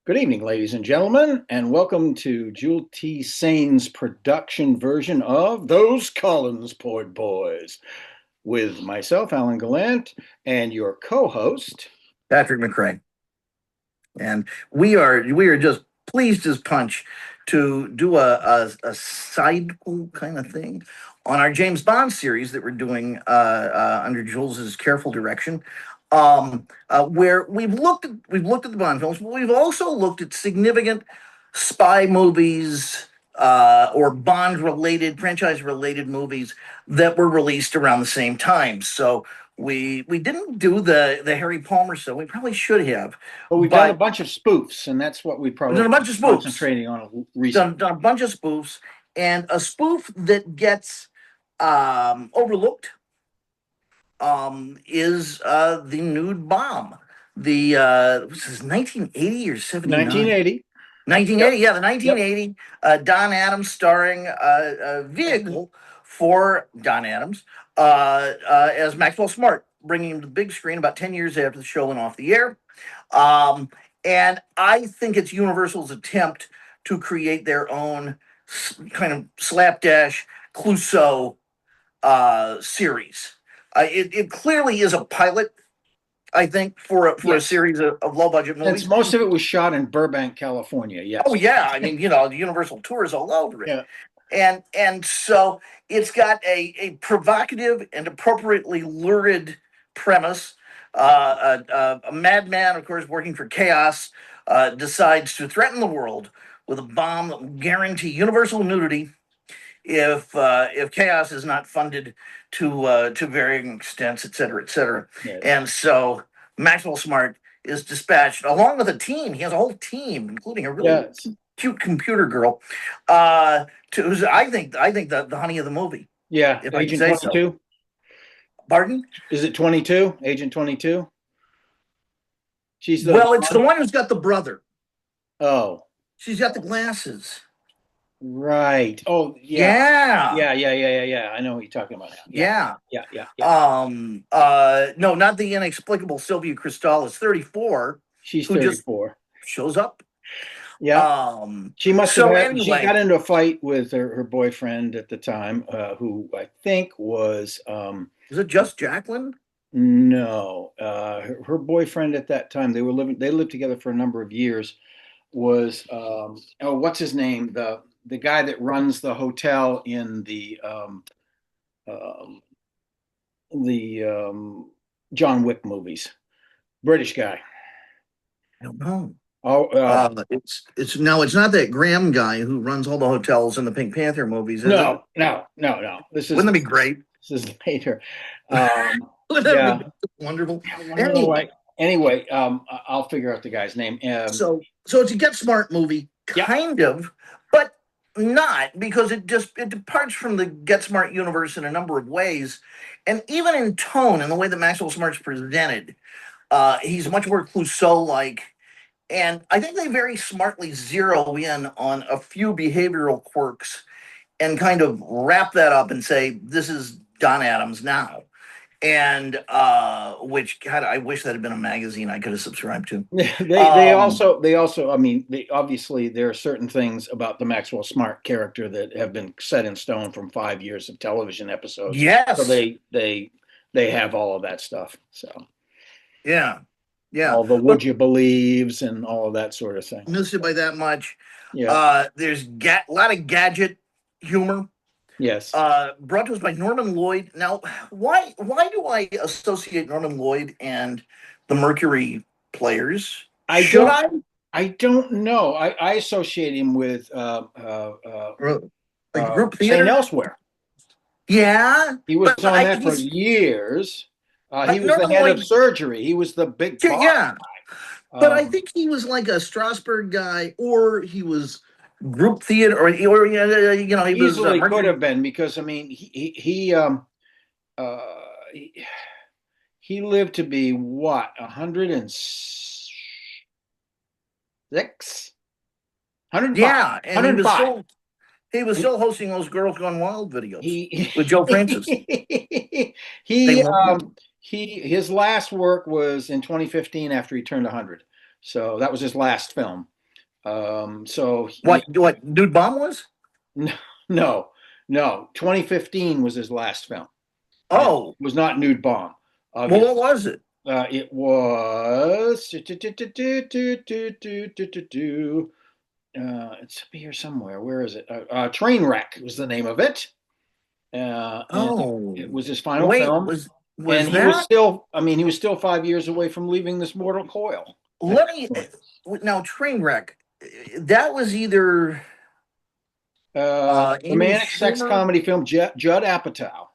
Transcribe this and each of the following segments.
Good evening, ladies and gentlemen, and welcome to Jule T. Saynes' production version of Those Collinsport Boys with myself, Alan Gallant, and your co-host, Patrick McCray. And we are just pleased as punch to do a sidequel kind of thing on our James Bond series that we're doing under Jules's careful direction, where we've looked at the Bond films, but we've also looked at significant spy movies or Bond related franchise related movies that were released around the same time. So we didn't do the Harry Palmer stuff. We probably should have, but we've done a but bunch of spoofs, and that's what we we've probably done a bunch of spoofs. concentrating on recently. Done a bunch of spoofs, and a spoof that gets overlooked is the Nude Bomb. The was this 1980 or 79? 1980. 1980, yeah, the Yep. 1980 Don Adams starring vehicle for Don Adams as Maxwell Smart, bringing him to the big screen about 10 years after the show went off the air. Um, and I think it's Universal's attempt to create their own kind of slapdash Clouseau series. It clearly is a pilot, I think, for a Yes. series of low budget movies. Since most of it was shot in Burbank, California. Yes. Oh yeah, I mean, the Universal tour is all over it. Yeah. And so it's got a provocative and appropriately lurid premise. A madman, of course, working for chaos, decides to threaten the world with a bomb that will guarantee universal nudity if chaos is not funded to varying extents, et cetera, et cetera. Yes. And so Maxwell Smart is dispatched along with a team. He has a whole team, including a really Yes. cute computer girl, who's I think the honey of the movie. Yeah. If I Agent can say so. 22. Pardon? Is it 22? Agent 22? She's the Well, it's the one who's got the brother. Oh, She's got the glasses. right. Oh, yeah. Yeah. Yeah. I know what you're talking about now. Yeah. Yeah. No, not the inexplicable Sylvia Cristal is 34. She's Who just 34. shows up. Yeah. She must So have anyway, she got into a fight with her boyfriend at the time, who I think was is it just Jacqueline? no. Her boyfriend at that time, they lived together for a number of years, was what's his name? The guy that runs the hotel in the John Wick movies. British guy. I don't know. Oh, It's not that Graham guy who runs all the hotels in the Pink Panther movies, is no. Wouldn't that be great? This is later. Wouldn't that be wonderful? Anyway, I'll figure out the guy's name. So it's a Get Smart movie, kind of, but not, because it departs from the Get Smart universe in a number of ways, and even in tone and the way that Maxwell Smart's presented, he's much more Clouseau-like. And I think they very smartly zero in on a few behavioral quirks and kind of wrap that up and say, this is Don Adams now. And which, God, I wish that had been a magazine I could have subscribed to. They also, I mean, obviously there are certain things about the Maxwell Smart character that have been set in stone from 5 years of television episodes. Yes. So they have all of that stuff. So yeah. All the would you believes and all of that sort of thing. Missed it by that much. Yeah. There's a lot of gadget humor. Yes. Brought to us by Norman Lloyd. Now, why do I associate Norman Lloyd and the Mercury Players? I don't know. I associate him with group theater Saynes Elsewhere. Yeah, he was on that for years. He was the head of surgery. He was the big boss guy. But I think he was like a Strasbourg guy, or he was group theater, or he was easily could have been, because I mean he lived to be what, 106, 105. Yeah, and 105. He was still hosting those Girls Gone Wild videos with Joe Francis. His last work was in 2015 after he turned 100. So that was his last film. So What Nude Bomb was? no, no, no. 2015 was his last film. And it Oh, was not Nude Bomb, well, obviously. what was it? It was. It's up here somewhere. Where is it? Trainwreck was the name of it. And it Oh, was his final wait, film. And was he was that? still, I mean, he was still 5 years away from leaving this mortal coil at Let that me point. now Trainwreck. That was either Amy Romantic sex Schumer. comedy film, Judd Apatow. Was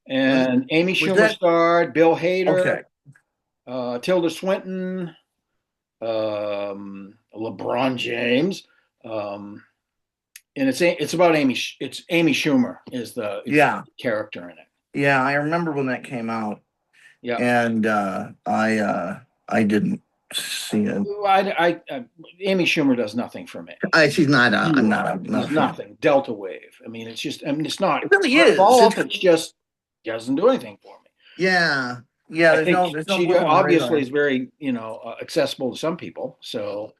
And Amy was Schumer that starred, Bill Hader, okay? Tilda Swinton, LeBron James. Um, and it's about it's Amy Schumer is the Yeah, character in it. yeah. I remember when that came out, Yeah. and I didn't see it. Amy Schumer does nothing for me. She's not. I'm Zero. not She's a fan. nothing. Delta wave. I mean, it's just. I mean, it's not It really her is. fault. It's just doesn't do anything for me. Yeah, yeah. I think There's no she blip on the obviously radar. is very, accessible to some people. So,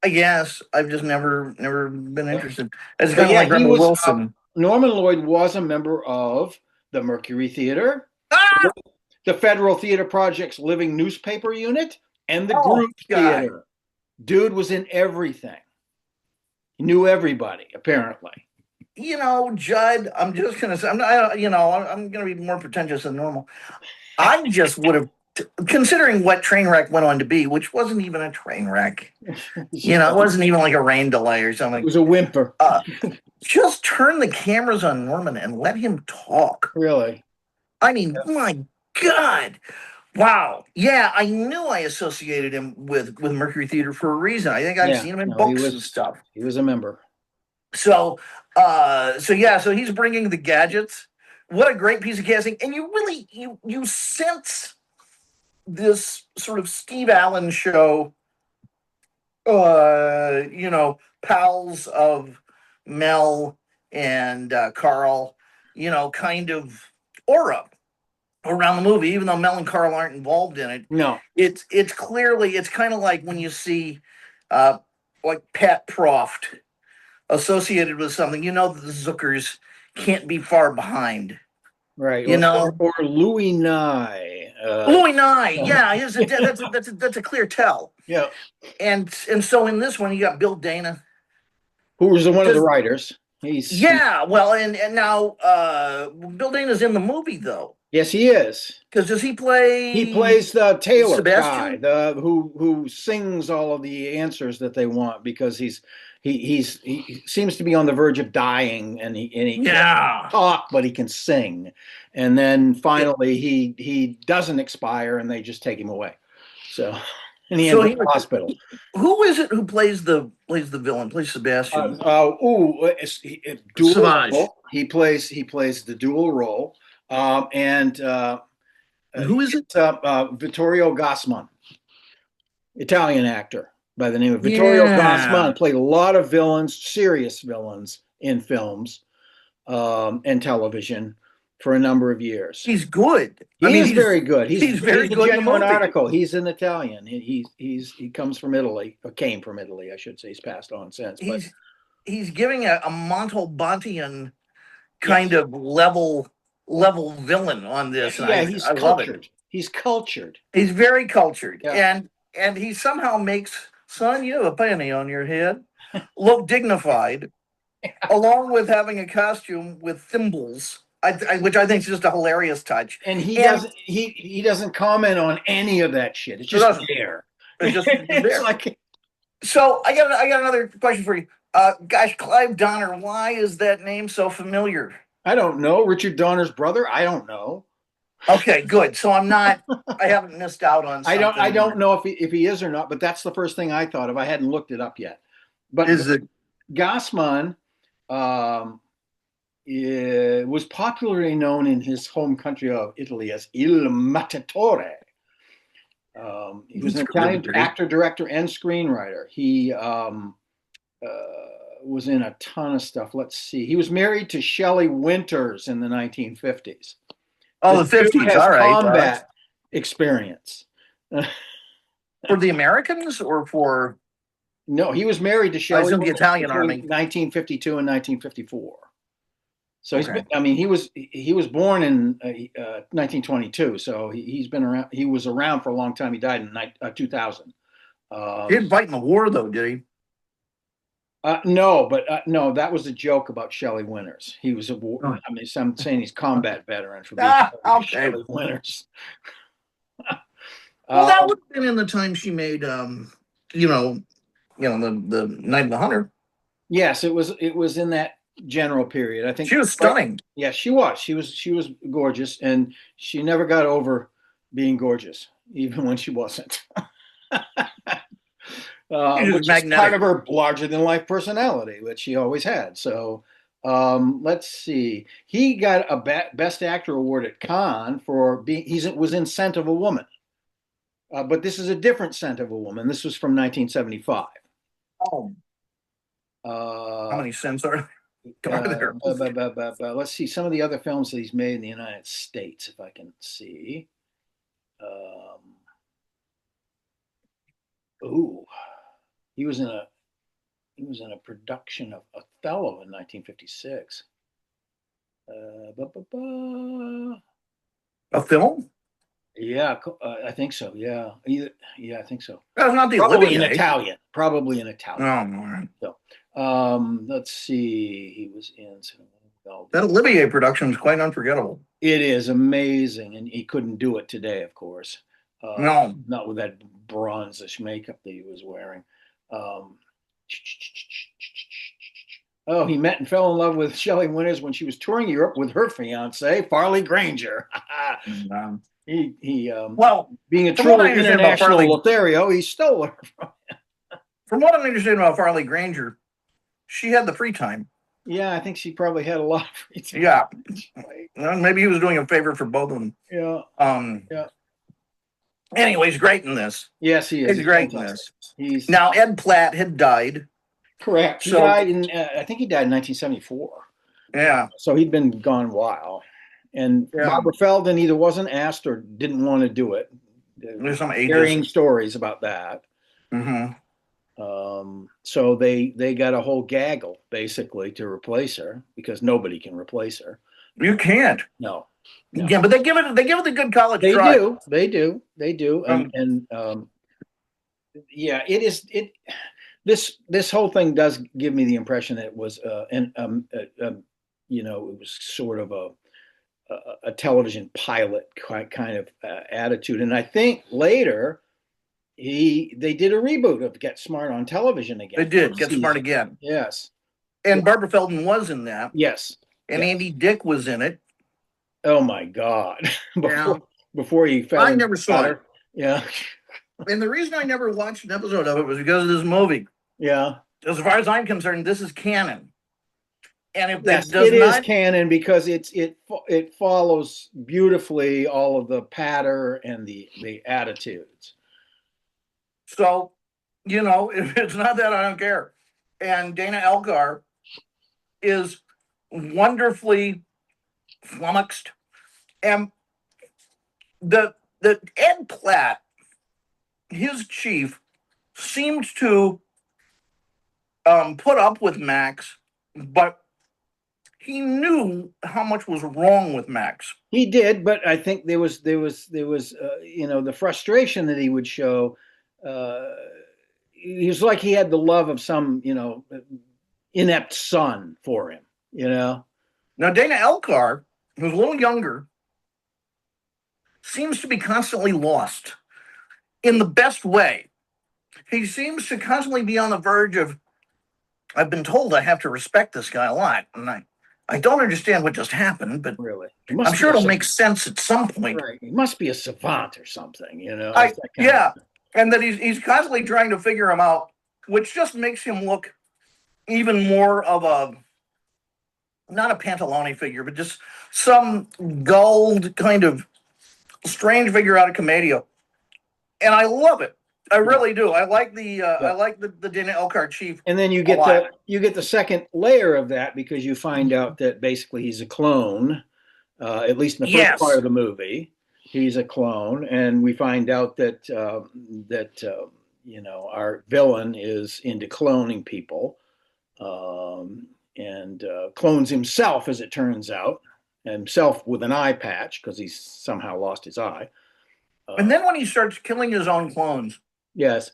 I guess I've just never been yeah. interested. It's But kind of yeah, like he Rebel was. Wilson. Norman Lloyd was a member of the Mercury Theater, Ah! the Federal Theater Project's Living Newspaper Unit, and the Oh Group God. Theater. Dude was in everything. He knew everybody, apparently. Judd, I'm just gonna say, I'm not, I'm gonna be more pretentious than normal. I just would have, considering what Trainwreck went on to be, which wasn't even a train wreck. It wasn't even like a rain delay or It something. was a whimper. Uh, just turn the cameras on Norman and let him talk. Really. I mean, my God. Wow. Yeah, I knew I associated him with Mercury Theater for a reason. I think I've Yeah. seen him in No, books and stuff. he was a member. So, so he's bringing the gadgets. What a great piece of casting! And you really you sense this sort of Steve Allen show. Pals of Mel and Carl. Kind of aura around the movie, even though Mel and Carl aren't involved in it. No. It's kind of like when you see uh, like Pat Proft associated with something, that the Zookers can't be far behind. Right. You know, Or Louis Nye. Louis Nye, yeah, that's a clear tell. Yeah. And so in this one, you got Bill Dana. Who was one of the Does writers. Yeah, well, and now Bill Dana's in the movie though, Yes, he is. because does he He play plays the Taylor guy, Sebastian? the who sings all of the answers that they want because he seems to be on the verge of dying and he can't Yeah. talk but he can sing. And then Yeah. finally he doesn't expire and they just take him away. So and he So ends up in the hospital. who is it who plays the villain? Plays Sebastian Dual Savage. role. He plays the dual role. And And who is it? it's Vittorio Gassman, Italian actor by the name of Vittorio Yeah, Gassman. Played a lot of villains, serious villains in films and television for a number of years. he's good. I He mean, is very good. he's very He's a good in the genuine movie. article. He's an Italian. He comes from Italy, or came from Italy, I should say. He's passed on since, but He's giving a Montalbantian yes, kind of level villain on this, and yeah, I he's love it. cultured. He's cultured. He's very cultured, Yeah, and he somehow makes son, you have a penny on your head, look dignified, along with having a costume with thimbles, which I think is just a hilarious touch. and he And doesn't he doesn't comment on any of that shit. It's it just doesn't. there. It's just It's there. like So I got another question for you. Gosh, Clive Donner, why is that name so familiar? I don't know. Richard Donner's brother? I don't know. Okay, good. So I haven't missed out on I something. don't know if he is or not, but that's the first thing I thought of. I hadn't looked it up yet. But Is it? Gassman um, was popularly known in his home country of Italy as Il Mattatore. He was an Really Italian great. actor, director, and screenwriter. He uh, was in a ton of stuff. Let's see. He was married to Shelley Winters in the 1950s. Oh, This the dude 50s. has All right. Well, that's combat experience. for the Americans or for. No, he was married to I Shelley assume the Winters Italian between army. 1952 and 1954. So he's been, Okay. I mean, he was born in 1922, so he's been around. He was around for a long time. He died in 2000. He Um, didn't fight in the war, though, did he? no, but no, that was a joke about Shelley Winters. He was a war. Oh. I mean, I'm saying he's combat veteran for being Ah, okay. Shelley Winters. Well, that Um, would have been in the time she made, you know, the Night of the Hunter. yes, it was. It was in that general period. I think. She was Right. stunning. Yeah, she was. She was gorgeous, and she never got over being gorgeous, even when she wasn't. She was Which is part magnetic. of her larger than life personality, which she always had. So let's see. He got a Best Actor award at Cannes for being, he was in Scent of a Woman. But this is a different Scent of a Woman. This was from 1975. Oh, how Uh, many cents are there? let's see some of the other films that he's made in the United States, if I can see. Um, ooh, he was in a he was in a production of Othello in 1956. Ba, ba, ba. A film? Yeah, I think so. Yeah, yeah, I think so. That's not the Probably in Olivier. Italian. Probably in Italian. Oh, man. So, let's see. He was in. That Olivier production is quite unforgettable. It is amazing, and he couldn't do it today, of course. No, Not with that bronzish makeup that he was wearing. Um, oh, he met and fell in love with Shelley Winters when she was touring Europe with her fiance, Farley Granger. um, he well, being a from what I truly understand about international Farley, Lothario, he stole her. from what I understand about Farley Granger, she had the free time. Yeah, I think she probably had a lot of free time. Yeah, well, maybe he was doing a favor for both of them. Yeah. Yeah. Anyway, he's great in this. Yes, he is. He's great in this. He's now Ed Platt had died. correct. He died in I think he died in 1974. Yeah. So he'd been gone a while. And Barbara Feldon either wasn't asked or didn't want to do it. There's some varying stories about that. Mm-hmm. So they got a whole gaggle basically to replace her because nobody can replace her. You can't. No. Yeah, but they give it the good college they try. They do. And yeah, it is this whole thing does give me the impression that it was you know, it was sort of a television pilot kind of attitude. And I think later they did a reboot of Get Smart on television again. They did Get Smart again. Yes. And Barbara Feldon was in that. Yes. And yes. Andy Dick was in it. Oh my God! before he fell. I never saw it. Yeah. And the reason I never watched an episode of it was because of this movie. Yeah. As far as I'm concerned, this is canon. And if yes, it is canon because it follows beautifully all of the patter and the attitudes. So, you know, if it's not that, I don't care. And Dana Elgar is wonderfully flummoxed. And the Ed Platt, his chief, seemed to put up with Max, but he knew how much was wrong with Max. He did, but I think there was you know, the frustration that he would show. He was like he had the love of some, you know, inept son for him, you know. Now Dana Elgar, who's a little younger, seems to be constantly lost in the best way. He seems to constantly be on the verge of, I've been told I have to respect this guy a lot, and I don't understand what just happened, but really, I'm sure it'll make sense at some point. Right. He must be a savant or something, you know. Yeah, and that he's constantly trying to figure him out, which just makes him look even more of a, not a Pantalone figure, but just some gulled kind of strange figure out of Commedia. And I love it. I really do. I like the Dana Elgar chief. And then you get the second layer of that because you find out that basically he's a clone, at least in the first part of the movie. He's a clone, and we find out that our villain is into cloning people, and clones himself, as it turns out, himself with an eye patch because he's somehow lost his eye. And then when he starts killing his own clones, Yes.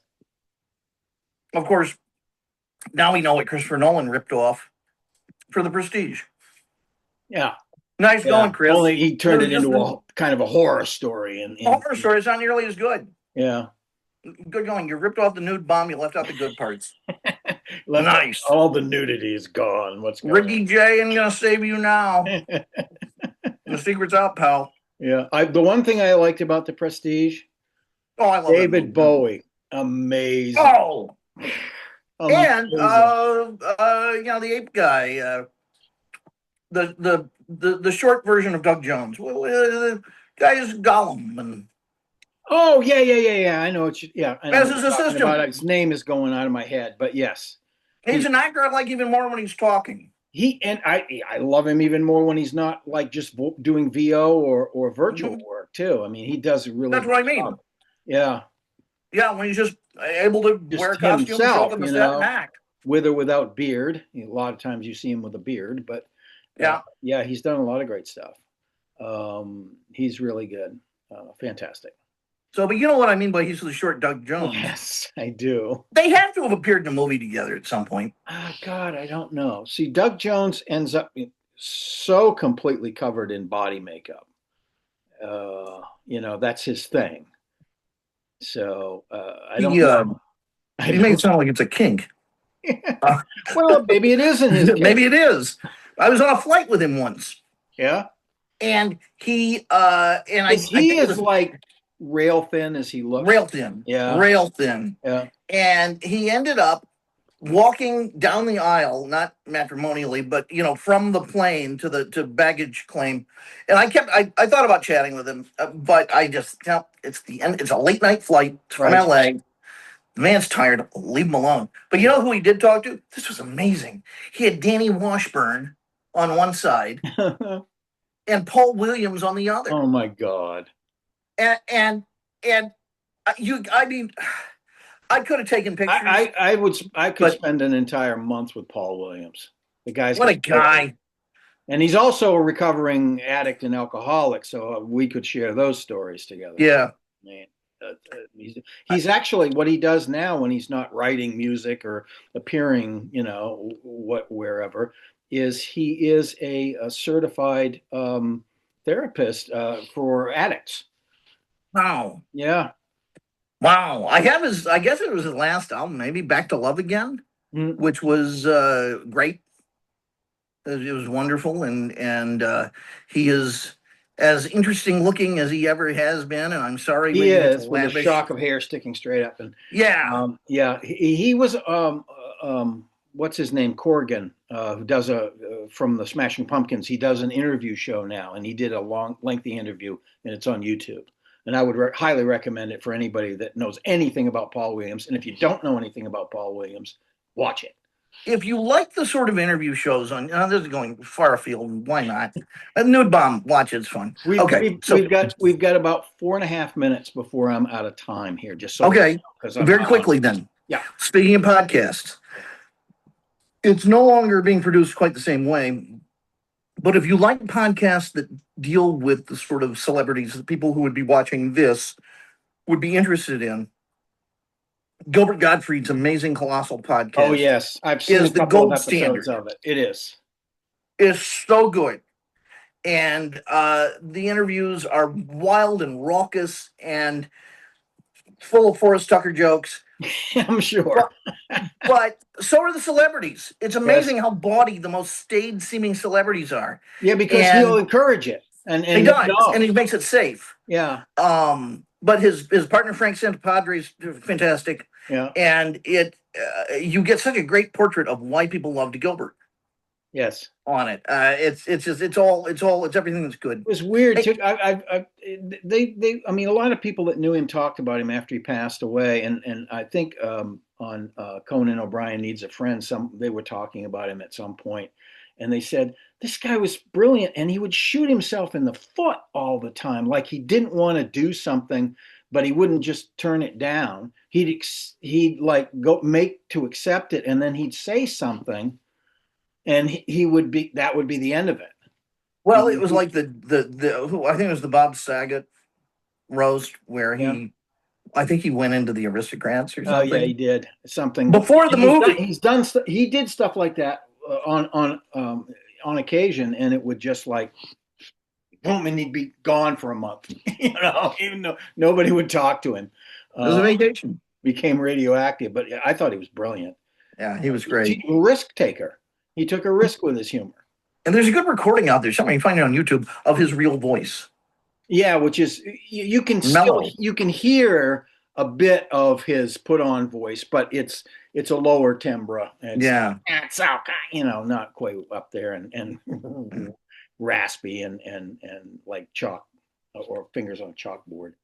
of course, now we know what Christopher Nolan ripped off for The Prestige. Yeah. Nice going, Chris. Only he turned it into a kind of a horror story. Horror story is not nearly as good. Yeah. Good going. You ripped off the nude bomb. You left out the good parts. Nice. All the nudity is gone. What's going Ricky J, I'm going to save you now. The secret's out, pal. Yeah. The one thing I liked about The Prestige, I love David Bowie. Amazing. Oh. And the ape guy, the short version of Doug Jones. The guy is Gollum. And oh yeah. I know it's as his assistant. His name is going out of my head, but yes, he's an actor I like even more when he's talking. I love him even more when he's not like just doing VO or virtual work too. I mean, he does really. That's what I mean. Yeah. Yeah, when he's just able to wear a costume, show up in the set and act. With or without beard. A lot of times you see him with a beard, but yeah, he's done a lot of great stuff. He's really good. Fantastic. So, but you know what I mean by he's the short Doug Jones? Yes, I do. They have to have appeared in a movie together at some point. Oh, God, I don't know. See, Doug Jones ends up so completely covered in body makeup. That's his thing. So I don't know. He made it sound like it's a kink. Well, maybe it isn't. Maybe it is. I was on a flight with him once. Yeah. And he is like rail thin as he looks. Rail thin. Yeah. Rail thin. Yeah. And he ended up walking down the aisle, not matrimonially, but from the plane to baggage claim. And I thought about chatting with him, but I just it's the end. It's a late night flight from LA. The man's tired. Leave him alone. But you know who he did talk to? This was amazing. He had Danny Washburn on one side and Paul Williams on the other. Oh my God. And I mean, I could have taken pictures. I could spend an entire month with Paul Williams. The guy's what a guy. And he's also a recovering addict and alcoholic, so we could share those stories together. Yeah. Man. He's actually what he does now when he's not writing music or appearing, wherever, is he is a certified therapist for addicts. Wow. Yeah. Wow. I guess it was his last album, maybe Back to Love Again, which was great. It was wonderful. And he is as interesting looking as he ever has been. And I'm sorry. He is, with a shock of hair sticking straight up. And he was, what's his name? Corgan, who does from the Smashing Pumpkins. He does an interview show now, and he did a long, lengthy interview, and it's on YouTube. And I would highly recommend it for anybody that knows anything about Paul Williams. And if you don't know anything about Paul Williams, watch it. If you like the sort of interview shows on, this is going far afield. Why not? Nude Bomb, watch it. It's fun. We've got about 4.5 minutes before I'm out of time here. Just so very quickly then. Yeah. Speaking of podcasts, it's no longer being produced quite the same way. But if you like podcasts that deal with the sort of celebrities, the people who would be watching this would be interested in, Gilbert Gottfried's amazing Colossal podcast. Oh yes, I've seen the gold standard of it. It is. It's so good, and the interviews are wild and raucous and full of Forrest Tucker jokes. I'm sure. But so are the celebrities. It's amazing how bawdy the most staid-seeming celebrities are. Yeah, because he'll encourage it, and he does, and he makes it safe. Yeah. But his partner Frank Santapadre is fantastic. Yeah. And you get such a great portrait of why people loved Gilbert. Yes. On it. It's everything that's good. It was weird too. I mean, a lot of people that knew him talked about him after he passed away, and I think on Conan O'Brien Needs a Friend, they were talking about him at some point, and they said this guy was brilliant, and he would shoot himself in the foot all the time, like he didn't want to do something but he wouldn't just turn it down. He'd like go make to accept it, and then he'd say something, and he would be that would be the end of it. Well, it was like the who I think it was the Bob Saget roast where Yeah. I think he went into the Aristocrats or Oh yeah, he something did something before the and movie. he did stuff like that on occasion, and it would just like boom, and he'd be gone for a month. Even though nobody would talk to him. It was a vacation. Became radioactive, but I thought he was brilliant. Yeah, he was great. A risk taker. He took a risk with his humor. And there's a good recording out there. Somebody can find it on YouTube of his real voice. Yeah, which is you can Mellow. still you can hear a bit of his put on voice, but it's a lower timbre. It's not quite up there and raspy and like chalk or fingers on a chalkboard.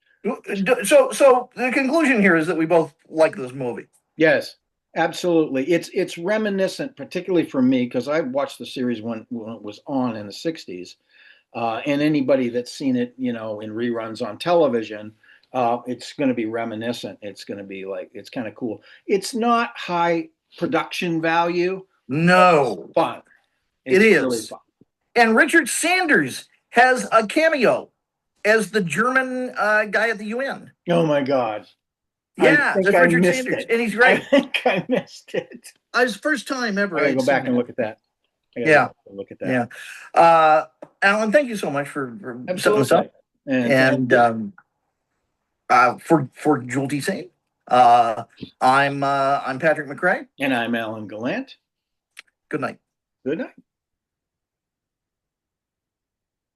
So the conclusion here is that we both like this movie. Yes, absolutely. It's reminiscent, particularly for me, because I watched the series when it was on in the '60s. And anybody that's seen it, in reruns on television, it's going to be reminiscent. It's going to be like, it's kind of cool. It's not high production value. No. It's fun. It is. Really fun. And Richard Sanders has a cameo as the German guy at the UN. Oh my God. Yeah, that's Richard Sanders. And he's great. I think I missed it. It's first time ever. I gotta go back and look at that. Yeah. Look at that. Yeah. Alan, thank you so much for setting this up. And for Jule T. Saynes, I'm Patrick McRae. And I'm Alan Gallant. Good night. Good night.